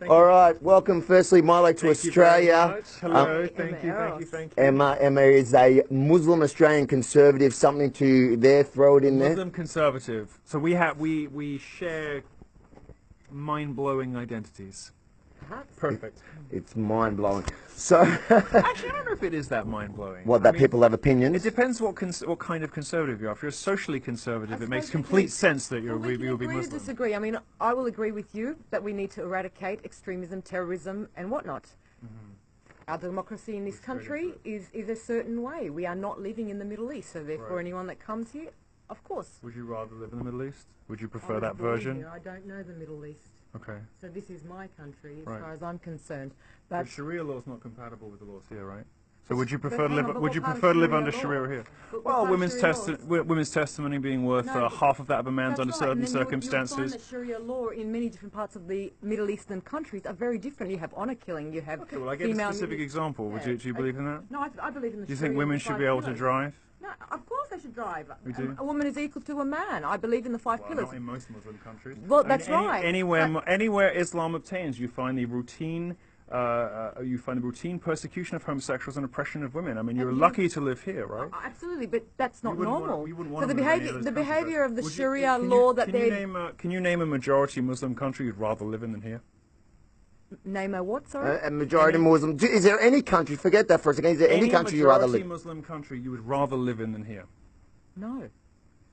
All right, welcome firstly, Milo, to Australia. Hello, thank you. Emma is a Muslim Australian conservative, something to throw it in there. Muslim conservative. So we share mind-blowing identities. Perfect. It's mind-blowing. So, Actually, I don't know if it is that mind-blowing. what, that people have opinions? It depends what kind of conservative you are. If you're socially conservative, it makes complete sense that you'll be agree Muslim. to disagree. I mean, I will agree with you that we need to eradicate extremism, terrorism, and whatnot. Our democracy in this country is a certain way. We are not living in the Middle East, so therefore anyone that comes here, of course. Would you rather live in the Middle East? Would you prefer I was that born version? here. I don't know the Middle East. Okay. So this is my country as Right. far as I'm concerned. But But Sharia law is not compatible with the laws here, right? So would you prefer to hang live? on, but Would you what part of prefer to live Sharia under law? Sharia here? But what Well, part of Sharia laws? women's testimony being worth No, half of that of a man's that's under right. certain And then you'll find circumstances. that Sharia law in many different parts of the Middle Eastern countries are very different. You have honor killing, you have Okay, well, I gave a female specific example. Yeah. Do you believe in that? No, I believe in the Do you Sharia think women of the should be five able to pillars. drive? No, of course they should drive. We do? A woman is equal to a man. I believe in the five Well, pillars. not in most Muslim countries. Well, I mean, that's right. Anywhere Islam obtains, you find the routine. You find the routine persecution of homosexuals and oppression of women. I mean, you're lucky to live here, right? Absolutely, but that's not normal. You wouldn't So want the to live in any behavior, of those the countries, behavior right? of the Would you- Sharia can law you, that can you they can you name a majority Muslim country you'd rather live in than here? name a what? Sorry. A majority Muslim. Is there any country, forget that for a second, is there any country you'd rather majority live? Muslim country you would rather live in than here? No.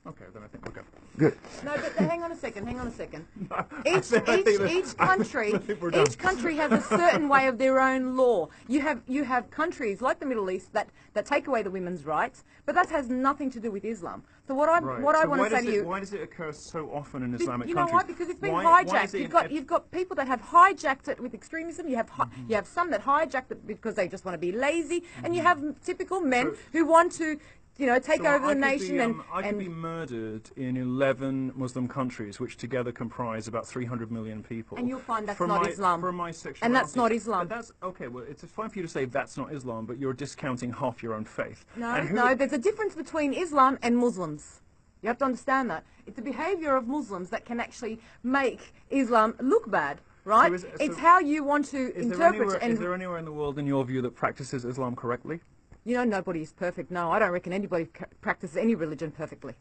Okay, then I think we're good. Good. No, but hang on a second. Hang on a second. I think that- Each country, I think we're done. each country has a certain way of their own law. You have countries like the Middle East that take away the women's rights, but that has nothing to do with Islam. So what I Right. what I So want why to say does to you. Why does it occur so often in Islamic You know countries? why? Because it's been Why is hijacked. it You've got people that have hijacked it with extremism. You have some that hijacked it because they just want to be lazy, and you have typical men So- who want to, take So over I the could nation be, I could and be murdered in 11 Muslim countries, which together comprise about 300 million people. And you'll find that's for not my, Islam. For my sexuality. And that's not Islam. But that's okay. Well, it's fine for you to say that's not Islam, but you're discounting half your own faith. No, there's a difference between Islam and Muslims. You have to understand that. It's the behavior of Muslims that can actually make Islam look bad, right? It's how you want to interpret Is there anywhere in the world, in your view, that practices Islam correctly? Nobody is perfect. No, I don't reckon anybody practices any religion perfectly.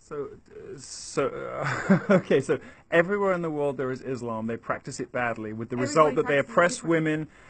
Okay, so everywhere in the world there is Islam. They practice it badly, with the result that they practices it oppress differently.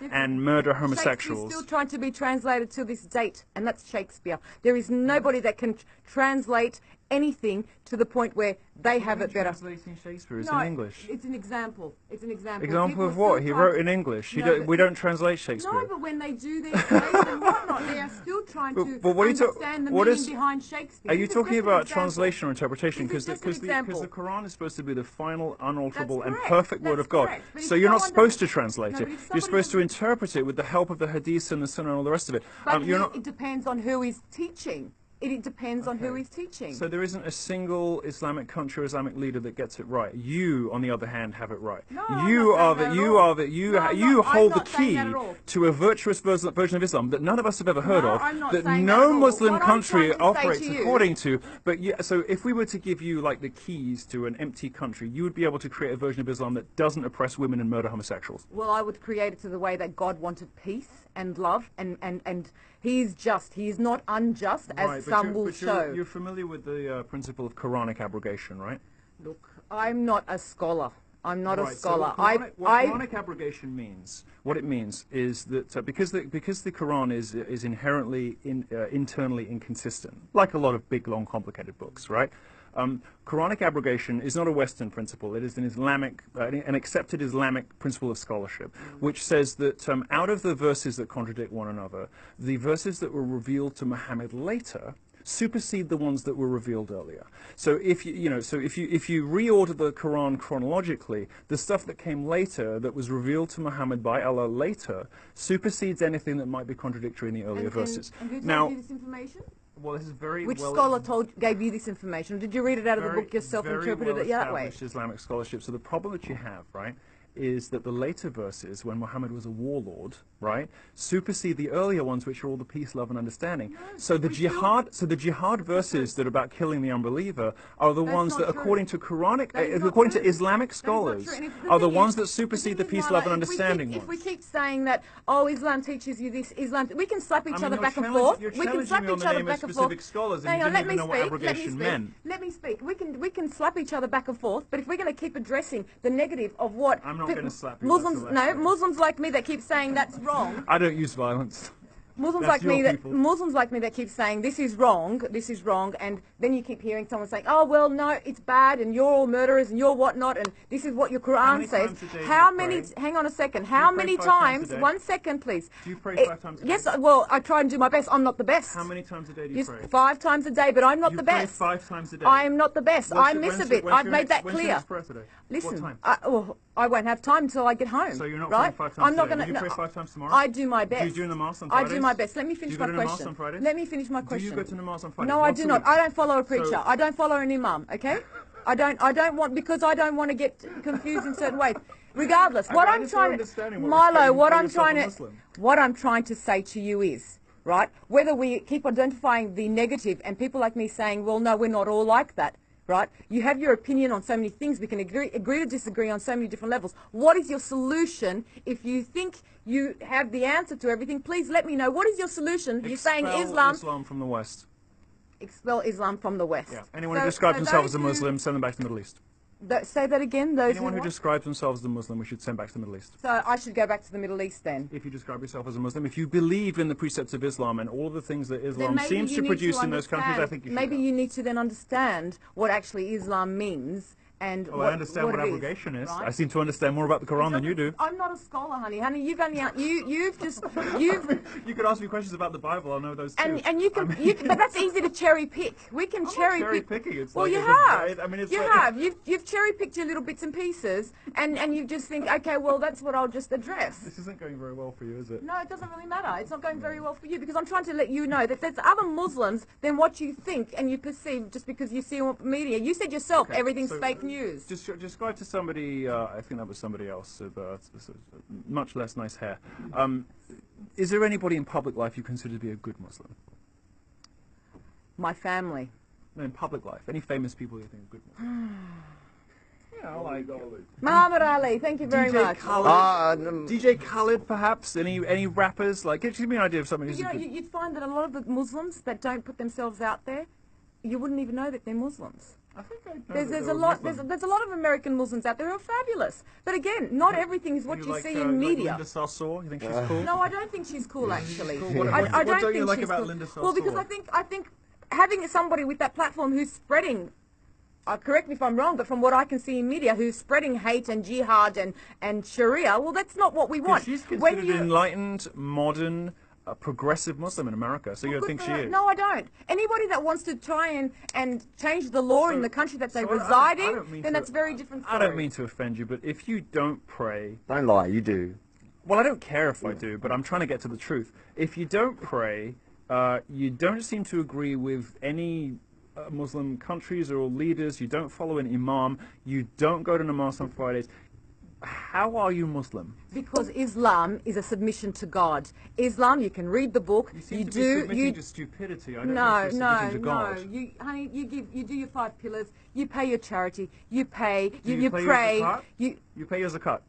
women and murder homosexuals. Shakespeare's still trying to be translated to this date, and that's Shakespeare. There is nobody that can translate anything to the point where they have it better. Translating Shakespeare is No, in English. it's an example. It's an example. Example People of are what? still He trying wrote to- in English. No, but- We don't translate Shakespeare. No, but when they do their plays and whatnot, they are still trying to But what are you understand the what meaning is- behind Shakespeare. Are you This is talking just an about example. translation or interpretation? This is just an Because example. the Quran is supposed to be the final, unalterable, That's and correct. perfect word That's of God. correct. But if So you're not someone supposed to doesn't- translate No, it. but if You're somebody supposed to doesn't- interpret it with the help of the hadiths and the sunnah and all the rest of it. But You're not. it depends on who is teaching. It depends on who Okay. is teaching. So there isn't a single Islamic country or Islamic leader that gets it right. You, on the other hand, have it right. No, I'm you not are saying the that at you all. are the you No, I'm you not- I'm hold the not saying key that at all. to a virtuous version of Islam that none of us have ever heard No, of, I'm not that saying that at no all. Muslim What I'm country trying to say operates to you- according to. But so if we were to give you like the keys to an empty country, you would be able to create a version of Islam that doesn't oppress women and murder homosexuals. Well, I would create it to the way that God wanted peace and love, and He is just. He is not unjust, as some will show. You're familiar with the principle of Quranic abrogation, right? Look, I'm not a scholar. I'm not a Right, scholar. So what Quranic abrogation means, what it means is that because the Quran is inherently internally inconsistent, like a lot of big, long, complicated books, right? Quranic abrogation is not a Western principle. It is an Islamic, an accepted Islamic principle of scholarship, which says that out of the verses that contradict one another, the verses that were revealed to Muhammad later supersede the ones that were revealed earlier. So if if you reorder the Quran chronologically, the stuff that came later that was revealed to Muhammad by Allah later supersedes anything that might be contradictory in the earlier verses. And who Now, told you this information? well, this is very Which well, scholar gave you this information? Did you read it out of the book yourself and very interpret it that way? well-established Islamic scholarship. So the problem that you have, right, is that the later verses, when Muhammad was a warlord, right, supersede the earlier ones, which are all the peace, love, and understanding. So the jihad verses that are about killing the unbeliever are the ones that, according to according to Islamic scholars, are the ones that supersede the peace, love, and understanding ones. If we keep saying that, oh, Islam teaches you this, Islam, we can slap each other back and forth. You're We can slap challenging me on each the other name of back and forth. specific scholars, and Hang you on, didn't let even me know what speak. abrogation meant. Let me speak. We can slap each other back and forth, but if we're going to keep addressing the negative of what I'm not going to slap you. Muslims, Muslims like me that keep saying that's wrong. I don't use violence. Muslims That's like me that keep saying this is wrong, and then you keep hearing someone saying, oh well, no, it's bad, and you're all murderers, and you're whatnot, and this is what your Quran says. How many? Hang on a second. How many times? 1 second, please. Do you pray 5 times a day? Yes. Well, I try and do my best. I'm not the best. How many times a day do you pray? 5 times a day, but I'm not the best. You pray 5 times a day. I am not the best. I miss a bit. I've made that When's clear. your next prayer today? Listen, What time? I won't have time until I get home. So you're not right? praying 5 times I'm not today. going Do you pray 5 times tomorrow? I do my best. Do you do namaz on Fridays? I do my best. Let me finish my Do you go to namaz question. on Fridays? Let me finish my question. Do you go to namaz on Fridays? No, I do not. I don't follow a preacher. So- I don't follow an imam. Okay. I don't want, because I don't want to get confused in certain ways. Regardless, what I I'm just don't trying understand to, what Milo, respect you what call I'm yourself trying a to, Muslim. what I'm trying to say to you is, right, whether we keep identifying the negative and people like me saying, well, no, we're not all like that, right? You have your opinion on so many things. We can agree to disagree on so many different levels. What is your solution? If you think you have the answer to everything, please let me know. What is your solution? You're saying Islam from the West. Expel Islam from the West. Yeah. Anyone who describes themselves as a Muslim, send them back to the Middle East. Say that again. Those Anyone who describes themselves as a Muslim, we should send back to the Middle East. So I should go back to the Middle East then. If you describe yourself as a Muslim, if you believe in the precepts of Islam and all of the things that Islam Then seems you to need produce in those understand- countries, I think you should maybe go. you need to then understand what actually Islam means and Well, I understand what it abrogation is. right? I seem to understand more about the Quran than you do. I'm not a scholar, honey. Honey, you've only you've You could ask me questions about the Bible. I'll know those too. and you can but that's easy to cherry pick. We can cherry pick. picking. It's Well, like you it's a- have. I mean, it's you like- have. You've cherry picked your little bits and pieces, and you just think, okay, well, that's what I'll just address. This isn't going very well for you, is it? No, it doesn't really matter. It's not going very well for you because I'm trying to let you know that there's other Muslims than what you think and you perceive just because you see on media. You said yourself everything's so fake news. Just describe to somebody, I think that was somebody else, much less nice hair. Is there anybody in public life you consider to be a good Muslim? My family. No, in public life. Any famous people you think are good Muslims? Yeah, like Muhammad Ali, thank you very much. DJ Khaled, perhaps? Any rappers? Like, give me an idea of something who's You know, a good... you'd find that a lot of the Muslims that don't put themselves out there, you wouldn't even know that they're Muslims. I think I know There's that a they're lot. Muslim. There's a lot of American Muslims out there who are fabulous. But again, not everything is what you like, see in media. Like Linda Sarsour? You think she's cool? No, I don't think she's cool. Actually, What I don't think you like she's about cool. Linda Well, because Sarsour? I think having somebody with that platform who's spreading. Correct me if I'm wrong, but from what I can see in media, who's spreading hate and jihad and Sharia, well, that's not what we want. She's considered an enlightened, modern, progressive Muslim in America, so you Good think for she her. is? No, I don't. Anybody that wants to try and change the law in the country that they so I reside don't mean in, then to- that's a very different story. I don't mean to offend you, but if you don't pray... Don't lie, you do. Well, I don't care if I do, but I'm trying to get to the truth. If you don't pray, you don't seem to agree with any Muslim countries or leaders, you don't follow an imam, you don't go to namaz on Fridays, how are you Muslim? Because Islam is a submission to God. Islam, you can read the book. You seem You to do. be submitting You to stupidity. I don't know no, if you're no, submitting to God. no. You, honey, you do your 5 pillars. You pay your charity. You pay. Do You pay pray. Your zakat? You. You pay your zakat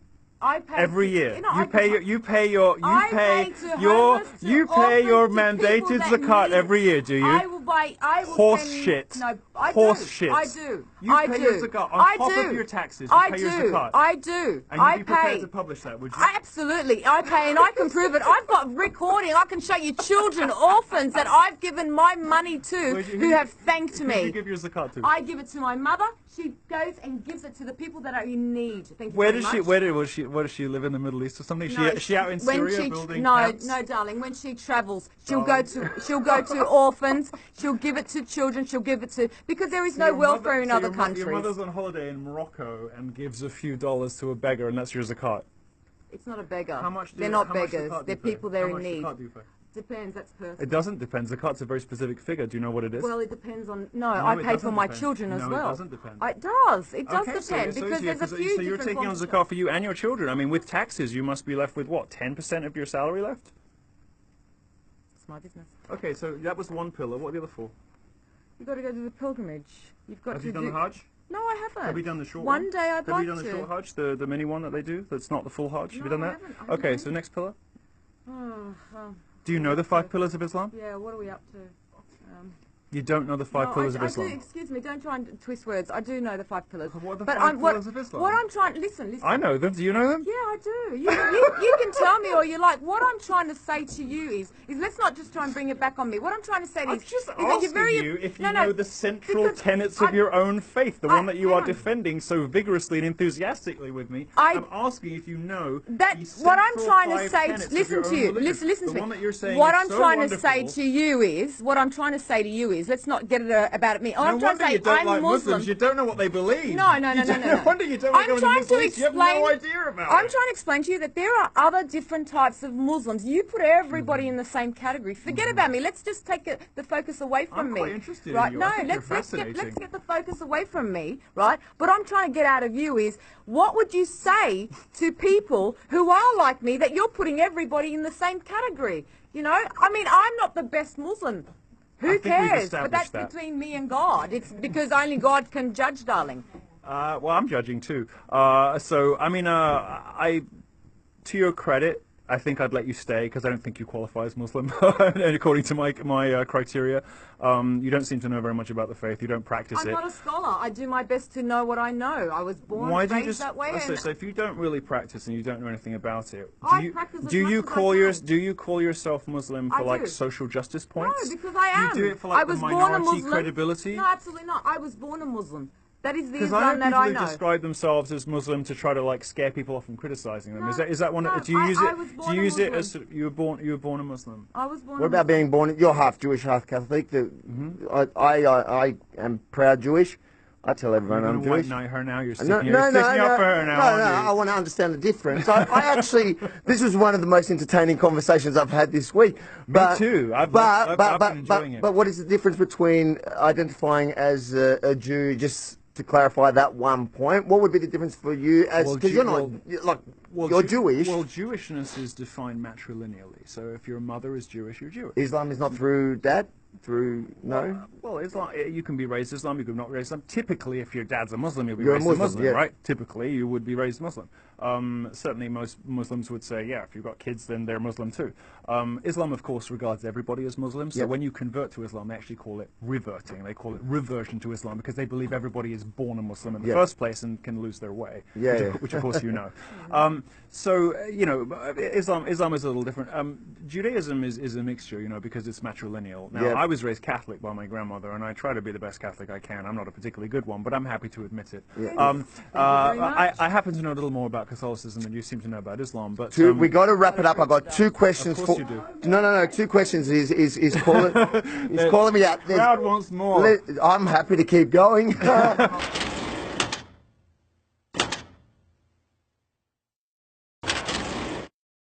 I pay every year. I You pay your I pay to homeless, to you pay your orphans, to people mandated that zakat need every it. year, do you? I will buy. I will Horse send, shit. No, I Horse do. shit. I do. You I pay do. your zakat on I top do. of your taxes. You I pay do. your zakat. I do. And I you'd be prepared pay. to publish that, would you? Absolutely, I pay, and I can prove it. I've got recording. I can show you children, orphans that I've given my money to, who have thanked Who do me. you give your zakat to? I give it to my mother. She goes and gives it to the people that are in need. Thank you Where very does she? much. Where does she live in the Middle East or something? No, she out in when Syria she, building no, camps? no, darling. When she travels, she'll go to orphans. She'll give it to children. She'll give it to because there is no Your welfare in mother- other your countries. Your mother's on holiday in Morocco and gives a few dollars to a beggar, and that's your zakat. It's not a beggar. How much? They're not how much beggars. zakat do They're you pay? people that are How in much need. zakat do you pay? Depends, that's personal. It doesn't depend. Zakat's a very specific figure. Do you know what it is? Well, it depends on... No, I pay for my children as well. No, it doesn't depend. It does. It does Okay, depend, because there's a few So you're different taking on forms of- zakat for you and your children. I mean, with taxes, you must be left with, what, 10% of your salary left? It's my business. Okay, so that was one pillar. What are the other four? You've got to go to the pilgrimage. You've got Have to you done the Hajj? No, I haven't. Have you done the short one? One day I'd like to. Have you done the short Hajj, the mini one that they do? That's not the full Hajj? Have you done No, I that? haven't. I haven't Okay, done so it. next pillar. Oh, Do you know the 5 pillars of Islam? yeah, what are we up to? You don't know the 5 No, pillars of I Islam? do, excuse me, don't try and twist words. I do know the 5 pillars. What are the but 5 pillars of Islam? What I'm trying... Listen. I know them. Do you know them? Yeah, I do. You can tell me all you like. What I'm trying to say to you is let's not just try and bring it back on me. What I'm trying to say I'm is just that asking you're very... you if you No, know the central because tenets of I- your own faith, the one that you hang are on. defending so vigorously and enthusiastically with me. I'm asking if you know That the what I'm central trying to 5 say. tenets of Listen your to own you. religion. Listen The to one me. that you're saying What is I'm so trying to wonderful. say to you is. What I'm trying to say to you is. Let's not get it about me. All No I'm trying to wonder say. you don't I'm like Muslim. Muslims. You don't know what they believe. No. No wonder you don't want to go I'm in the trying Middle to East. You have explain. no idea about I'm it. trying to explain to you that there are other different types of Muslims. You put everybody in the same category. Forget about me. Let's just take the focus away from I'm me. quite interested in right? you. No, I think you're let's fascinating. get the focus away from me. Right. But I'm trying to get out of you is what would you say to people who are like me that you're putting everybody in the same category? You know. I mean, I'm not the best Muslim. Who I think we've cares? But that's established that. between me and God. It's because only God can judge, darling. Well, I'm judging too. So, I mean, to your credit, I think I'd let you stay because I don't think you qualify as Muslim, and according to my criteria. You don't seem to know very much about the faith. You don't practice I'm it. not a scholar. I do my best to know what I know. I was born Why and do you raised just that way. so, so if you don't really practice and you don't know anything about it, I practice as do much you as I call can. do you call yourself Muslim for I like do. social justice No, points? because I am. You do it for like I the was born a minority Muslim. credibility? No, absolutely not. I was born a Muslim. That is the Because I know Islam that people I who know. describe themselves as Muslim to try to like scare people off from criticizing them. No, Is that one? no, Do you use I it? was Do born you a use it Muslim. as you were born a Muslim? I was born What a about Muslim. being born? You're half Jewish, half Catholic. I am proud Jewish. I tell everyone You're I'm going to white Jewish. knight her now. You're No, sticking, no, you're no, sticking no, up for her now. no, aren't no. you? I want to understand the difference. I actually, this was one of the most entertaining conversations I've had this week. But, too. I've been enjoying it. But what is the difference between identifying as a Jew? Just to clarify that one point, what would be the difference for you? As Well, because Jew- you're not well- like Well, you're Jewish. Well, Jewishness is defined matrilineally. So if your mother is Jewish, you're Jewish. Islam is not through dad. Through no. Well, Islam, you can be raised Islam, you can not raised Islam. Typically, if your dad's a Muslim, you'll be You're a raised Muslim, a Muslim, yeah. right? Typically, you would be raised Muslim. Certainly, most Muslims would say, yeah, if you've got kids, then they're Muslim too. Islam, of course, regards everybody as Muslim. So Yep. when you convert to Islam, they actually call it reverting. They call it reversion to Islam because they believe everybody is born a Muslim in the Yep. first place and can lose their way. Yeah, which, yeah. which of course you know. You know, Islam is a little different. Judaism is a mixture, you know, because it's matrilineal. Now, Yep. I was raised Catholic by my grandmother, and I try to be the best Catholic I can. I'm not a particularly good one, but I'm happy to admit it. Yeah. Thank you very much. I happen to know a little more about Catholicism than you seem to know about Islam. But We got to wrap it up. I got two questions. Of course for, you No. Two questions is calling. He's calling me out. crowd wants more. I'm happy to keep going.